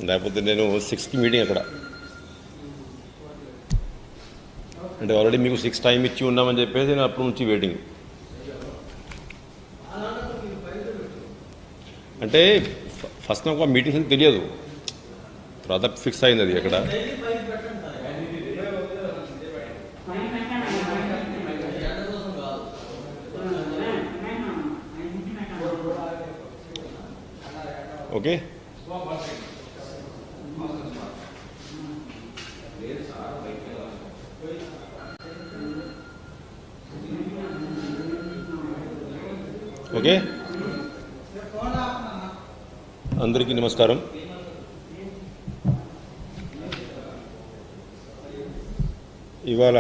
లేకపోతే నేను 6కి మీటింగ్ అక్కడ అంటే ఆల్రెడీ మీకు 6 టైం ఇచ్చి ఉన్నామని చెప్పేసి నేను అప్పటి నుంచి వెయిటింగ్. అంటే ఫస్ట్ నాకు ఆ మీటింగ్స్ తెలియదు, తర్వాత ఫిక్స్ అయింది అది అక్కడ. ఓకే ఓకే అందరికీ నమస్కారం. ఇవాళ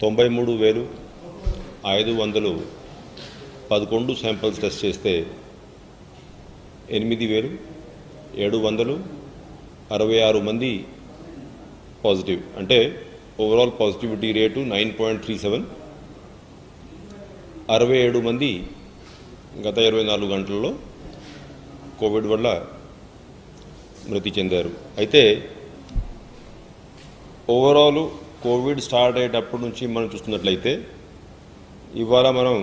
93,511 శాంపిల్స్ టెస్ట్ చేస్తే 8,766 మంది పాజిటివ్. అంటే ఓవరాల్ పాజిటివిటీ రేటు 9.37. 67 మంది గత 24 గంటల్లో కోవిడ్ వల్ల మృతి చెందారు. అయితే ఓవరాల్ కోవిడ్ స్టార్ట్ అయ్యేటప్పటి నుంచి మనం చూస్తున్నట్లయితే ఇవాళ మనం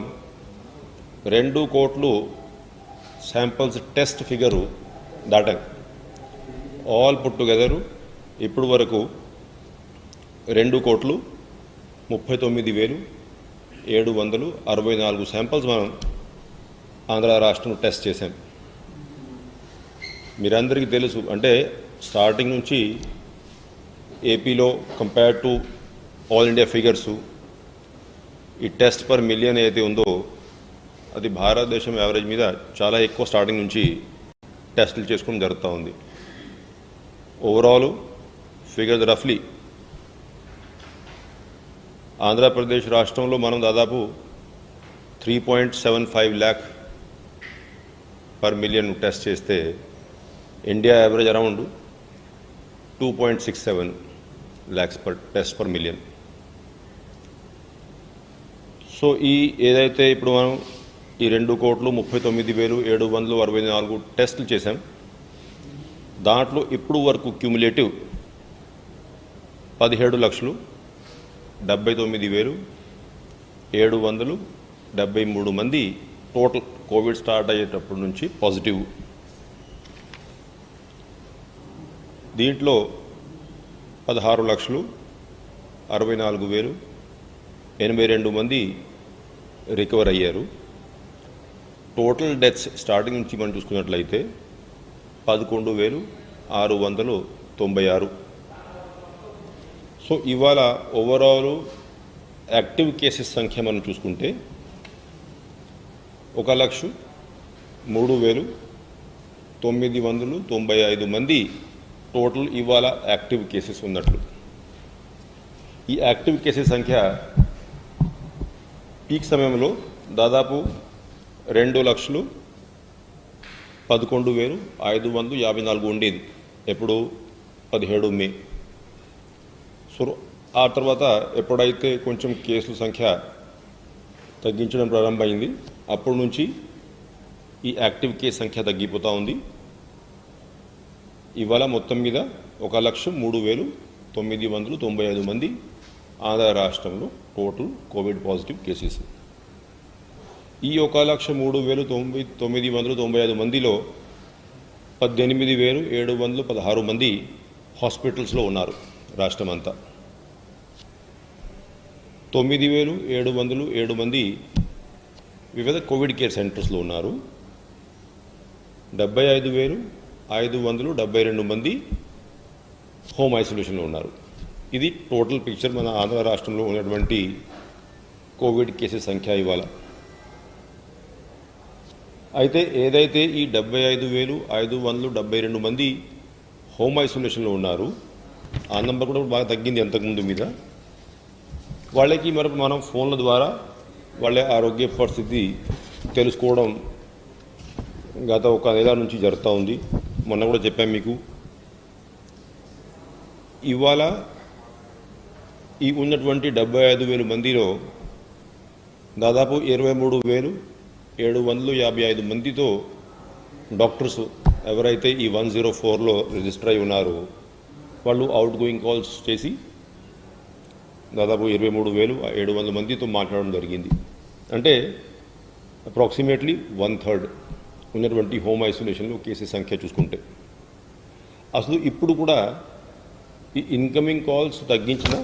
2 కోట్ల శాంపిల్స్ టెస్ట్ ఫిగరు దాటాం. ఆల్ పుట్ టుగెదర్ ఇప్పుడు వరకు 2,39,764 శాంపిల్స్ మనం ఆంధ్ర రాష్ట్రంలో టెస్ట్ చేశాం. మీరందరికీ తెలుసు, అంటే స్టార్టింగ్ నుంచి ఏపీలో compare to all India figures ఈ టెస్ట్ పర్ మిలియన్ ఏదైతే ఉందో అది భారతదేశం యావరేజ్ మీద చాలా ఎక్కువ స్టార్టింగ్ నుంచి టెస్టులు చేసుకోవడం జరుగుతూ ఉంది. ఓవరాల్ ఫిగర్ రఫ్లీ ఆంధ్రప్రదేశ్ రాష్ట్రంలో మనం దాదాపు 3.75 lakh పర్ మిలియన్ టెస్ట్ చేస్తే India average around 2.67 lakhs per test per million. So ఏదైతే ఇప్పుడు మనం ఈ 2,39,764 టెస్టులు చేశాం, దాంట్లో ఇప్పుడు వరకు క్యూములేటివ్ 17,79,773 మంది టోటల్ కోవిడ్ స్టార్ట్ అయ్యేటప్పటి నుంచి పాజిటివ్. దీంట్లో 16,64,082 మంది రికవర్ అయ్యారు. టోటల్ డెత్స్ స్టార్టింగ్ నుంచి మనం చూసుకున్నట్లయితే 11,696. సో ఇవాళ ఓవరాల్ యాక్టివ్ కేసెస్ సంఖ్య మనం చూసుకుంటే 1,03,995 మంది టోటల్ ఇవాళ యాక్టివ్ కేసెస్ ఉన్నట్లు. ఈ యాక్టివ్ కేసెస్ సంఖ్య పీక్ సమయంలో దాదాపు 2,11,554 ఉండేది, ఎప్పుడు 17 మే. సో ఆ తర్వాత ఎప్పుడైతే కొంచెం కేసుల సంఖ్య తగ్గించడం ప్రారంభమైంది అప్పటి నుంచి ఈ యాక్టివ్ కేసు సంఖ్య తగ్గిపోతూ ఉంది. ఇవాళ మొత్తం మీద 1,03,995 మంది ఆంధ్ర రాష్ట్రంలో టోటల్ కోవిడ్ పాజిటివ్ కేసెస్. ఈ 1,03,995 మందిలో 18,716 మంది హాస్పిటల్స్లో ఉన్నారు రాష్ట్రం అంతా. 9,707 మంది వివిధ కోవిడ్ కేర్ సెంటర్స్లో ఉన్నారు. 75,572 మంది హోమ్ ఐసోలేషన్లో ఉన్నారు. ఇది టోటల్ పిక్చర్ మన ఆంధ్ర రాష్ట్రంలో ఉన్నటువంటి కోవిడ్ కేసెస్ సంఖ్య ఇవాళ. అయితే ఏదైతే ఈ 75,572 మంది హోమ్ ఐసోలేషన్లో ఉన్నారు, ఆ నెంబర్ కూడా బాగా తగ్గింది అంతకుముందు మీద. వాళ్ళకి మనం ఫోన్ల ద్వారా వాళ్ళ ఆరోగ్య పరిస్థితి తెలుసుకోవడం గత 1 నెల నుంచి జరుగుతూ ఉంది. మొన్న కూడా చెప్పాం మీకు. ఇవాళ ఈ ఉన్నటువంటి 75,000 మందిలో దాదాపు 23,755 మందితో డాక్టర్స్ ఎవరైతే ఈ 104లో రిజిస్టర్ అయి ఉన్నారో వాళ్ళు అవుట్ గోయింగ్ కాల్స్ చేసి దాదాపు 23,700 మందితో మాట్లాడడం జరిగింది. అంటే అప్రాక్సిమేట్లీ 1/3 ఉన్నటువంటి హోమ్ ఐసోలేషన్లో కేసెస్ సంఖ్య చూసుకుంటే. అసలు ఇప్పుడు కూడా ఈ ఇన్కమింగ్ కాల్స్ తగ్గించిన,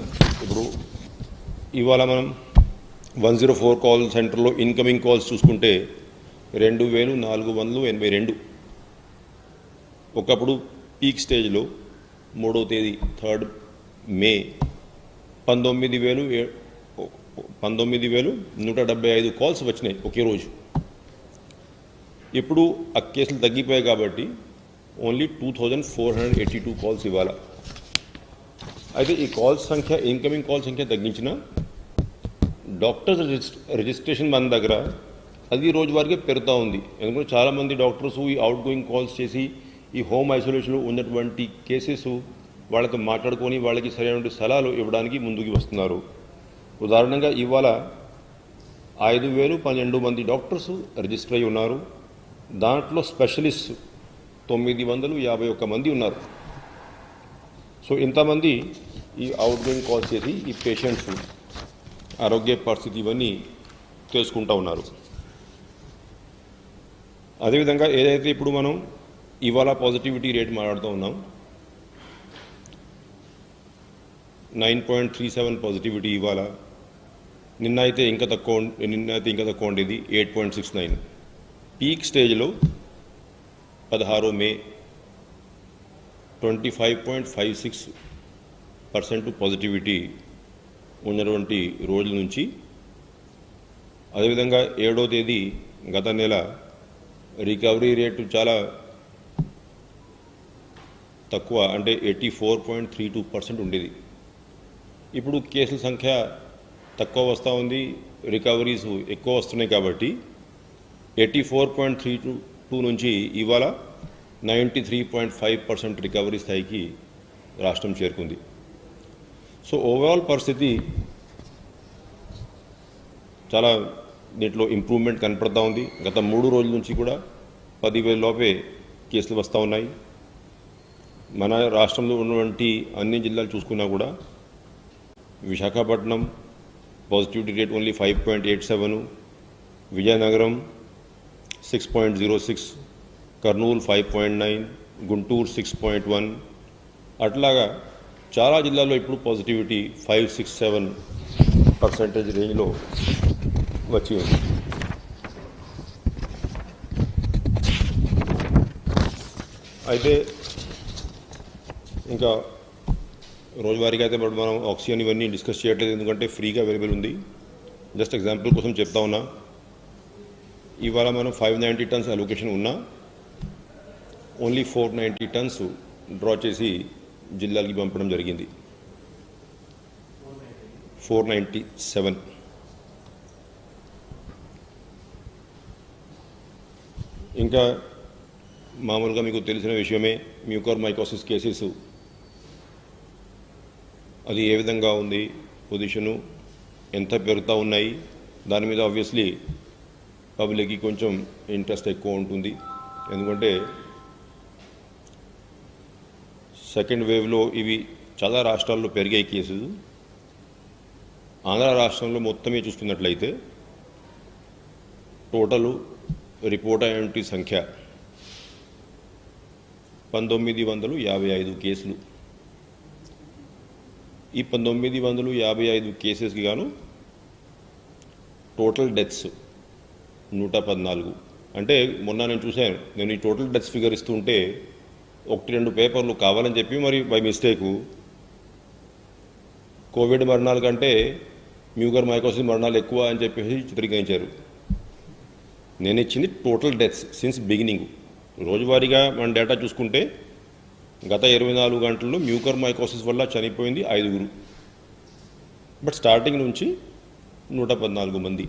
ఇప్పుడు ఇవాళ మనం 104 కాల్ సెంటర్లో ఇన్కమింగ్ కాల్స్ చూసుకుంటే 2,482. ఒకప్పుడు పీక్ స్టేజ్లో 3వ తేదీ 3rd మే 19,175 కాల్స్ వచ్చినాయి ఒకే రోజు. ఇప్పుడు ఆ కేసులు తగ్గిపోయాయి కాబట్టి ఓన్లీ 2,482 కాల్స్ ఇవ్వాల. అయితే ఈ కాల్స్ సంఖ్య, ఇన్కమింగ్ కాల్ సంఖ్య తగ్గించిన డాక్టర్స్ రిజిస్ట్రేషన్ మన దగ్గర అది రోజువారీగా పెరుగుతూ ఉంది. ఎందుకంటే చాలామంది డాక్టర్స్ ఈ అవుట్ గోయింగ్ కాల్స్ చేసి ఈ హోమ్ ఐసోలేషన్లో ఉన్నటువంటి కేసెస్ వాళ్ళతో మాట్లాడుకొని వాళ్ళకి సరైనటువంటి సలహాలు ఇవ్వడానికి ముందుకు వస్తున్నారు. ఉదాహరణగా ఇవాళ 5,012 మంది డాక్టర్స్ రిజిస్టర్ అయి ఉన్నారు. దాంట్లో స్పెషలిస్ట్ 951 మంది ఉన్నారు. సో ఇంతమంది ఈ అవుట్ గోయింగ్ కాల్స్ చేసి ఈ పేషెంట్స్ ఆరోగ్య పరిస్థితి ఇవన్నీ తెలుసుకుంటూ ఉన్నారు. అదేవిధంగా ఏదైతే ఇప్పుడు మనం ఇవాళ పాజిటివిటీ రేట్ మాట్లాడుతూ ఉన్నాం, 9.37 పాజిటివిటీ ఇవాళ. నిన్న అయితే ఇంకా తక్కువ ఉండేది 8.69. పీక్ స్టేజ్లో 16 మే 25.56% పాజిటివిటీ ఉన్నటువంటి రోజుల నుంచి, అదేవిధంగా 7వ తేదీ గత నెల రికవరీ రేటు చాలా తక్కువ, అంటే 84.32% ఉండేది. ఇప్పుడు కేసుల సంఖ్య తక్కువ వస్తూ ఉంది, రికవరీస్ ఎక్కువ వస్తున్నాయి కాబట్టి 84.32 నుంచి ఇవాళ 93.5% రికవరీ స్థాయికి రాష్ట్రం చేరుకుంది. సో ఓవరాల్ పరిస్థితి చాలా దీంట్లో ఇంప్రూవ్మెంట్ కనపడతా ఉంది. గత 3 రోజుల నుంచి కూడా 10,000 లోపే కేసులు వస్తూ ఉన్నాయి. మన రాష్ట్రంలో ఉన్నటువంటి అన్ని జిల్లాలు చూసుకున్నా కూడా Visakhapatnam positivity rate only 5.87, Vizianagaram 6.06, Kurnool 5.9, Guntur 6.1, అట్లాగా చాలా జిల్లాల్లో ఇప్పుడు పాజిటివిటీ 5-6-7% రేంజ్లో వచ్చి ఉంది. అయితే ఇంకా రోజువారీగా అయితే మనం ఆక్సిజన్ ఇవన్నీ డిస్కస్ చేయట్లేదు, ఎందుకంటే ఫ్రీగా అవైలబుల్ ఉంది. జస్ట్ ఎగ్జాంపుల్ కోసం చెప్తా ఉన్నా, ఇవాళ మనం 590 టన్స్ అలొకేషన్ ఉన్నా ఓన్లీ 490 టన్స్ డ్రా చేసి జిల్లాలకి పంపడం జరిగింది. 497. ఇంకా మామూలుగా మీకు తెలిసిన విషయమే, మ్యూకోర్మైకోసిస్ కేసెస్ అది ఏ విధంగా ఉంది, పొజిషను ఎంత పెరుగుతూ ఉన్నాయి, దాని మీద ఆబ్వియస్లీ పబ్లిక్కి కొంచెం ఇంట్రెస్ట్ ఎక్కువ ఉంటుంది. ఎందుకంటే సెకండ్ వేవ్లో ఇవి చాలా రాష్ట్రాల్లో పెరిగాయి కేసులు. ఆంధ్ర రాష్ట్రంలో మొత్తమే చూసుకున్నట్లయితే టోటలు రిపోర్ట్ అయినటువంటి సంఖ్య 1,955 కేసులు. ఈ 1,955 కేసెస్కి గాను టోటల్ డెత్స్ 114. అంటే మొన్న నేను చూశాను, నేను ఈ టోటల్ డెత్స్ ఫిగర్ ఇస్తుంటే 1-2 పేపర్లు కావాలని చెప్పి మరి బై మిస్టేకు కోవిడ్ మరణాల కంటే మ్యూకోర్మైకోసిస్ మరణాలు ఎక్కువ అని చెప్పేసి చిత్రీకరించారు. నేను ఇచ్చింది టోటల్ డెత్స్ సిన్స్ బిగినింగ్. రోజువారీగా మన డేటా చూసుకుంటే గత 24 గంటల్లో మ్యూకోర్మైకోసిస్ వల్ల చనిపోయింది 5. బట్ స్టార్టింగ్ నుంచి 114 మంది.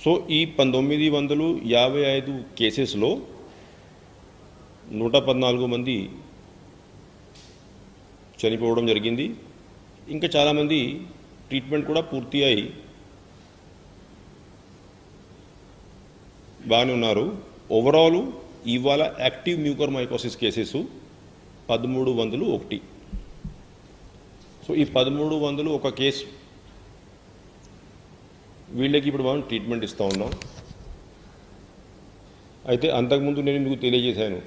సో ఈ 1,955 కేసెస్లో 114 మంది చనిపోవడం జరిగింది. ఇంకా చాలామంది ట్రీట్మెంట్ కూడా పూర్తి అయి బాగానే ఉన్నారు. ఓవరాల్ ఇవాళ యాక్టివ్ మ్యూకర్మైకోసిస్ కేసెస్ 1301. సో ఈ 1300 ఒక కేసు, వీళ్ళకి ఇప్పుడు మనం ట్రీట్మెంట్ ఇస్తూ ఉన్నాం. అయితే అంతకుముందు నేను మీకు తెలియజేశాను,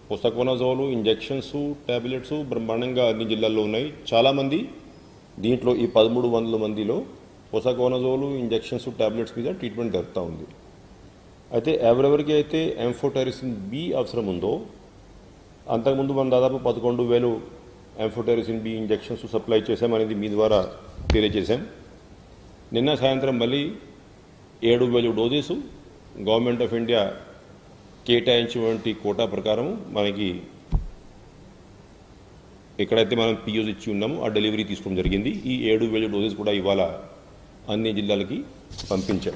పొసకోనజోలు ఇంజెక్షన్స్ ట్యాబ్లెట్స్ బ్రహ్మాండంగా అన్ని జిల్లాల్లో ఉన్నాయి. చాలామంది దీంట్లో ఈ 1300 మందిలో పొసకోనజోలు ఇంజెక్షన్స్ ట్యాబ్లెట్స్ మీద ట్రీట్మెంట్ జరుగుతూ ఉంది. అయితే ఎవరెవరికి అయితే ఎంఫోటెరిసిన్ బి అవసరం ఉందో, అంతకుముందు మనం దాదాపు 11,000 ఎంఫోటెరిసిన్ బి ఇంజెక్షన్స్ సప్లై చేశామనేది మీ ద్వారా తెలియజేశాం. నిన్న సాయంత్రం మళ్ళీ 7,000 డోసెస్ గవర్నమెంట్ ఆఫ్ ఇండియా కేటాయించినటువంటి కోటా ప్రకారం మనకి ఎక్కడైతే మనం పియూస్ ఇచ్చి ఉన్నామో ఆ డెలివరీ తీసుకోవడం జరిగింది. ఈ 7,000 డోసెస్ కూడా ఇవాళ అన్ని జిల్లాలకి పంపించాం.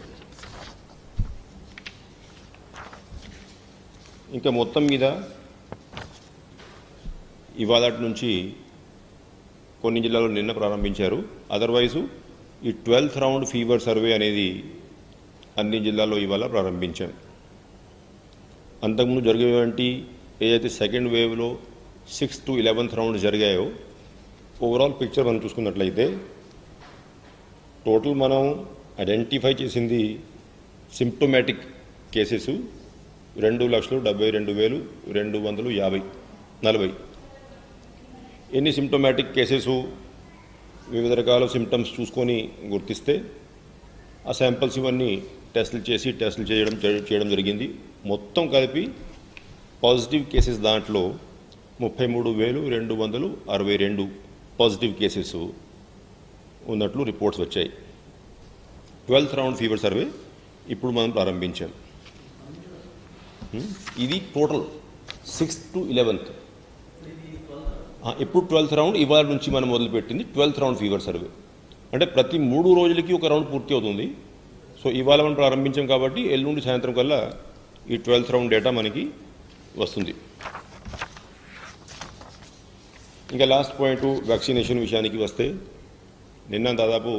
ఇంకా మొత్తం మీద ఇవాళ నుంచి కొన్ని జిల్లాలో నిన్న ప్రారంభించారు. అదర్వైజు ఈ 12th రౌండ్ ఫీవర్ సర్వే అనేది అన్ని జిల్లాల్లో ఇవాళ ప్రారంభించాం. అంతకుముందు జరిగేటువంటి ఏదైతే సెకండ్ వేవ్లో 6th to 11th రౌండ్ జరిగాయో, ఓవరాల్ పిక్చర్ మనం చూసుకున్నట్లయితే టోటల్ మనం ఐడెంటిఫై చేసింది సిమ్టోమాటిక్ కేసెస్ 2,72,250. ఎన్ని సిమ్టోమాటిక్ కేసెస్ వివిధ రకాల సిమ్టమ్స్ చూసుకొని గుర్తిస్తే ఆ శాంపిల్స్ ఇవన్నీ టెస్టులు చేయడం జరిగింది. మొత్తం కలిపి పాజిటివ్ కేసెస్ దాంట్లో 33,262 పాజిటివ్ కేసెస్ ఉన్నట్లు రిపోర్ట్స్ వచ్చాయి. 12th రౌండ్ ఫీవర్ సర్వే ఇప్పుడు మనం ప్రారంభించాం. ఇది టోటల్ 6th to 11th. ఇప్పుడు 12th రౌండ్ ఇవాళ నుంచి మనం మొదలుపెట్టింది 12th రౌండ్ ఫీవర్ సర్వే. అంటే ప్రతి 3 రోజులకి ఒక రౌండ్ పూర్తి అవుతుంది. సో ఇవాళ మనం ప్రారంభించాం కాబట్టి ఎల్లుండి సాయంత్రం కల్లా ఈ 12th రౌండ్ డేటా మనకి వస్తుంది. ఇంకా లాస్ట్ పాయింట్ వ్యాక్సినేషన్ విషయానికి వస్తే, నిన్న దాదాపు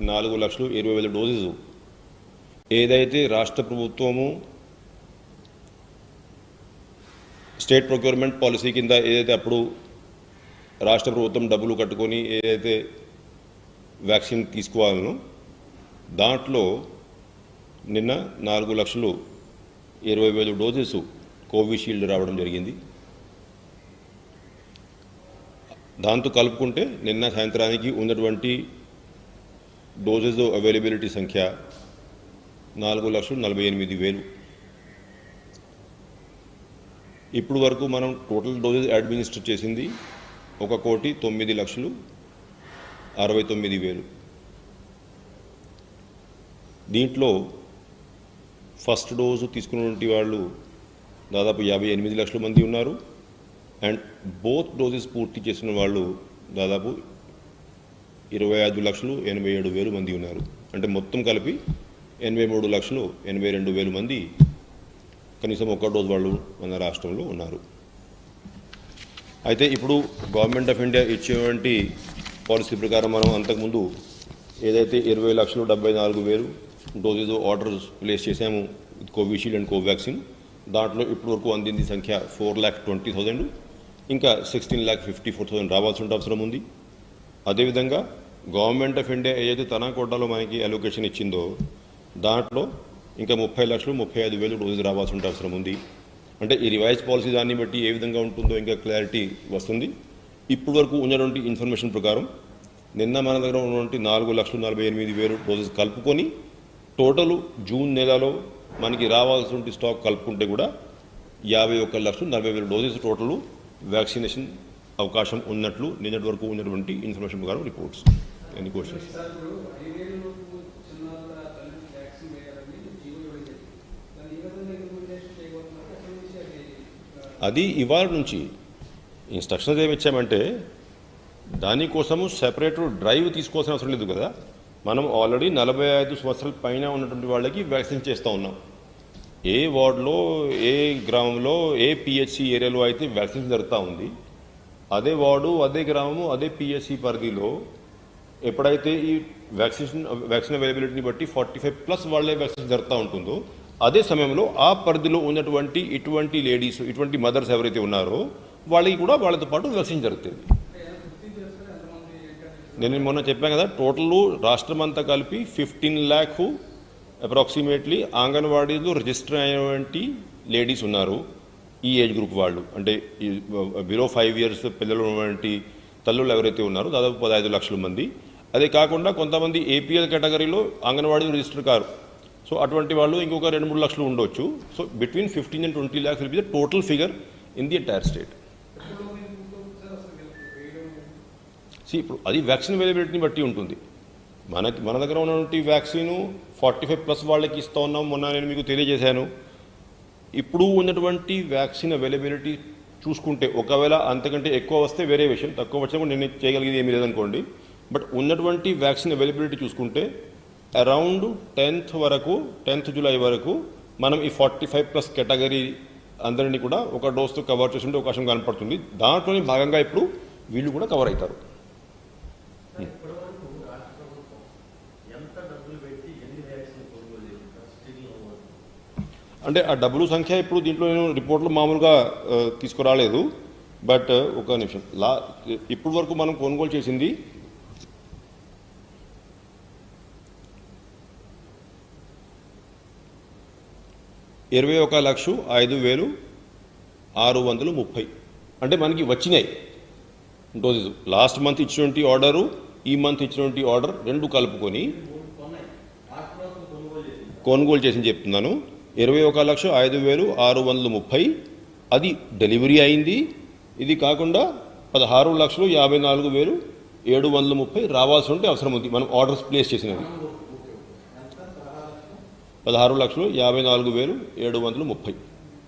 4,20,000 డోసెస్ ఏదైతే రాష్ట్ర ప్రభుత్వము స్టేట్ ప్రొక్యూర్మెంట్ పాలసీ కింద ఏదైతే అప్పుడు రాష్ట్ర ప్రభుత్వం డబ్బులు కట్టుకొని ఏదైతే వ్యాక్సిన్ తీసుకోవాలనో దాంట్లో నిన్న 4,20,000 డోసెస్ కోవిషీల్డ్ రావడం జరిగింది. దాంతో కలుపుకుంటే నిన్న సాయంత్రానికి ఉన్నటువంటి డోసెస్ అవైలబిలిటీ సంఖ్య 4,48,000. ఇప్పుడు వరకు మనం టోటల్ డోసెస్ అడ్మినిస్టర్ చేసింది 1,09,69,000. దీంట్లో ఫస్ట్ డోసు తీసుకున్నటువంటి వాళ్ళు దాదాపు 58 లక్షల మంది ఉన్నారు. అండ్ బోత్ డోసెస్ పూర్తి చేసిన వాళ్ళు దాదాపు 25,87,000 మంది ఉన్నారు. అంటే మొత్తం కలిపి 83,82,000 మంది కనీసం ఒక్క డోస్ వాళ్ళు మన రాష్ట్రంలో ఉన్నారు. అయితే ఇప్పుడు గవర్నమెంట్ ఆఫ్ ఇండియా ఇచ్చేటువంటి పాలసీ ప్రకారం మనం అంతకుముందు ఏదైతే 20,74,000 డోసెస్ ఆర్డర్స్ ప్లేస్ చేశాము కోవిషీల్డ్ అండ్ కోవాక్సిన్, దాంట్లో ఇప్పటి వరకు అందింది సంఖ్య 4,20,000. ఇంకా 16,54,000 రావాల్సిన అవసరం ఉంది. అదేవిధంగా గవర్నమెంట్ ఆఫ్ ఇండియా ఏదైతే తన కోటాలో మనకి అలొకేషన్ ఇచ్చిందో దాంట్లో ఇంకా 30,35,000 డోసెస్ రావాల్సిన అవసరం ఉంది. అంటే ఈ రివైజ్ పాలసీ దాన్ని బట్టి ఏ విధంగా ఉంటుందో ఇంకా క్లారిటీ వస్తుంది. ఇప్పటి వరకు ఉన్నటువంటి ఇన్ఫర్మేషన్ ప్రకారం నిన్న మన దగ్గర ఉన్నటువంటి 4,48,000 డోసెస్ కలుపుకొని టోటల్ జూన్ నెలలో మనకి రావాల్సిన స్టాక్ కలుపుకుంటే కూడా 51,40,000 డోసెస్ టోటల్ వ్యాక్సినేషన్ అవకాశం ఉన్నట్లు నిన్నటి వరకు ఉన్నటువంటి ఇన్ఫర్మేషన్ ప్రకారం రిపోర్ట్స్. Any questions? అది ఇవాళ నుంచి ఇన్స్ట్రక్షన్స్ ఏమి ఇచ్చామంటే దానికోసము సెపరేట్ డ్రైవ్ తీసుకోవాల్సిన అవసరం లేదు కదా. మనం ఆల్రెడీ 45 సంవత్సరాల పైన ఉన్నటువంటి వాళ్ళకి వ్యాక్సిన్ చేస్తూ ఉన్నాం. ఏ వార్డులో, ఏ గ్రామంలో, ఏ పిహెచ్సి ఏరియాలో అయితే వ్యాక్సిన్ జరుగుతూ ఉంది, అదే వార్డు, అదే గ్రామము, అదే పిహెచ్సి పరిధిలో ఎప్పుడైతే ఈ వ్యాక్సిన్ అవైలబిలిటీని బట్టి 45+ వాళ్ళే వ్యాక్సిన్ జరుగుతూ ఉంటుందో అదే సమయంలో ఆ పరిధిలో ఉన్నటువంటి ఇటువంటి లేడీస్, ఇటువంటి మదర్స్ ఎవరైతే ఉన్నారో వాళ్ళకి కూడా వాళ్ళతో పాటు వ్యాక్సిన్ జరుగుతుంది. నేను మొన్న చెప్పాను కదా, టోటల్ రాష్ట్రం అంతా కలిపి 15 lakh అప్రాక్సిమేట్లీ అంగన్వాడీలో రిజిస్టర్ అయినటువంటి లేడీస్ ఉన్నారు. ఈ ఏజ్ గ్రూప్ వాళ్ళు అంటే బిలో 5 years పిల్లలు ఉన్నటువంటి తల్లులు ఎవరైతే ఉన్నారో దాదాపు 15 లక్షల మంది. అదే కాకుండా కొంతమంది ఏపీఎల్ కేటగిరీలో అంగన్వాడీ రిజిస్టర్ కారు. సో అటువంటి వాళ్ళు ఇంకొక 2-3 లక్షలు ఉండొచ్చు. So between 15 and 20 lakhs will be the total figure in the entire state. ఇప్పుడు అది వ్యాక్సిన్ అవైలబిలిటీని బట్టి ఉంటుంది. మన దగ్గర ఉన్నటువంటి వ్యాక్సిన్ 45+ వాళ్ళకి ఇస్తూ ఉన్నాం. మొన్న నేను మీకు తెలియజేశాను. ఇప్పుడు ఉన్నటువంటి వ్యాక్సిన్ అవైలబిలిటీ చూసుకుంటే ఒకవేళ అంతకంటే ఎక్కువ వస్తే వేరే విషయం, తక్కువ వచ్చినా కూడా నేను చేయగలిగేది ఏమీ లేదనుకోండి. బట్ ఉన్నటువంటి వ్యాక్సిన్ అవైలబిలిటీ చూసుకుంటే అరౌండ్ 10th July వరకు మనం ఈ 45+ కేటగిరీ అందరినీ కూడా ఒక డోస్తో కవర్ చేసే అవకాశం కనపడుతుంది. దాంట్లోని భాగంగా ఇప్పుడు వీళ్ళు కూడా కవర్ అవుతారు. అంటే ఆ డబ్బులు సంఖ్య ఇప్పుడు దీంట్లో నేను రిపోర్ట్లు మామూలుగా తీసుకురాలేదు. బట్ ఒక నిమిషం, ఇప్పుడు వరకు మనం కొనుగోలు చేసింది 21,05,630 అంటే మనకి వచ్చినాయి డోసెస్. లాస్ట్ మంత్ ఇచ్చినటువంటి ఆర్డరు, ఈ మంత్ ఇచ్చినటువంటి ఆర్డర్ రెండు కలుపుకొని కొనుగోలు చేసి చెప్తున్నాను. 21,05,630 అది డెలివరీ అయింది. ఇది కాకుండా 16,54,730 రావాల్సి ఉంటే అవసరం ఉంది. మనం ఆర్డర్స్ ప్లేస్ చేసినవి 16,54,730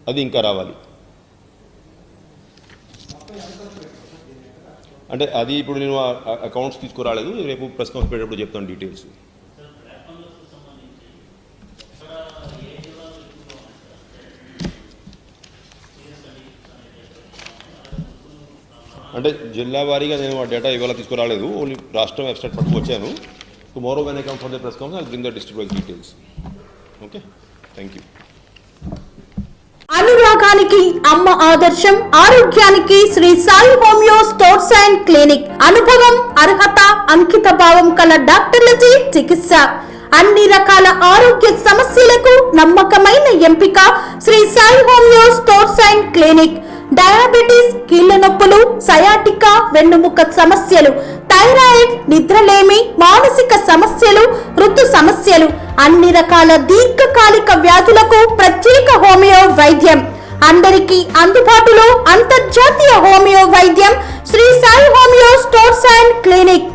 అది ఇంకా రావాలి. అంటే అది ఇప్పుడు నేను అకౌంట్స్ తీసుకురాలేదు. రేపు ప్రెస్ కాన్ఫరెన్స్ పెట్టేటప్పుడు చెప్తాను డీటెయిల్స్. అంటే జిల్లా వారీగా నేను ఆ డేటా ఇవాళ తీసుకురాలేదు. ఓన్లీ రాష్ట్రం వెబ్సైట్ పట్టుకు వచ్చాను. Tomorrow when I come for the press conference I will bring the district details. Okay, thank you. అనురాగానికి అమ్మ ఆదర్శం, ఆరోగ్యానికి Shri Sai homeo stores and clinic. అనుభవం, అర్హత, అంకిత భావం కల డాక్టర్లచే చికిత్స. అన్ని రకాల ఆరోగ్య సమస్యలకు నమ్మకమైన ఎంపిక Shri Sai homeo stores and clinic. Diabetes, కీళ్ల నొప్పులు, సయాటికా, వెన్నుముక సమస్యలు, థైరాయిడ్, నిద్రలేమి, మానసిక సమస్యలు, ఋతు సమస్యలు, అన్ని రకాల దీర్ఘకాలిక వ్యాధులకు ప్రత్యేక హోమియో వైద్యం. అందరికీ అందుబాటులో అంతర్జాతీయ హోమియో వైద్యం Shri Sai homeo stores and clinic.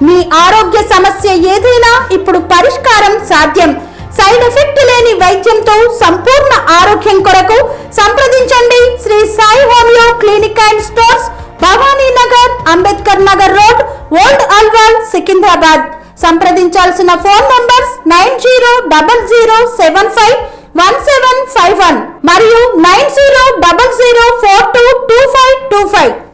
మీ ఆరోగ్య సమస్య ఏదైనా ఇప్పుడు పరిష్కారం సాధ్యం. సైడ్ ఎఫెక్ట్ లేని వైద్యంతో సంపూర్ణ ఆరోగ్యం కొరకు సంప్రదించండి Shri Sai homeo clinic and stores, Bhavani Nagar, Ambedkar Nagar road, old Alwal, Secunderabad. సంప్రదించాల్సిన ఫోన్ నంబర్స్ 9000751751 మరియు 9000422525.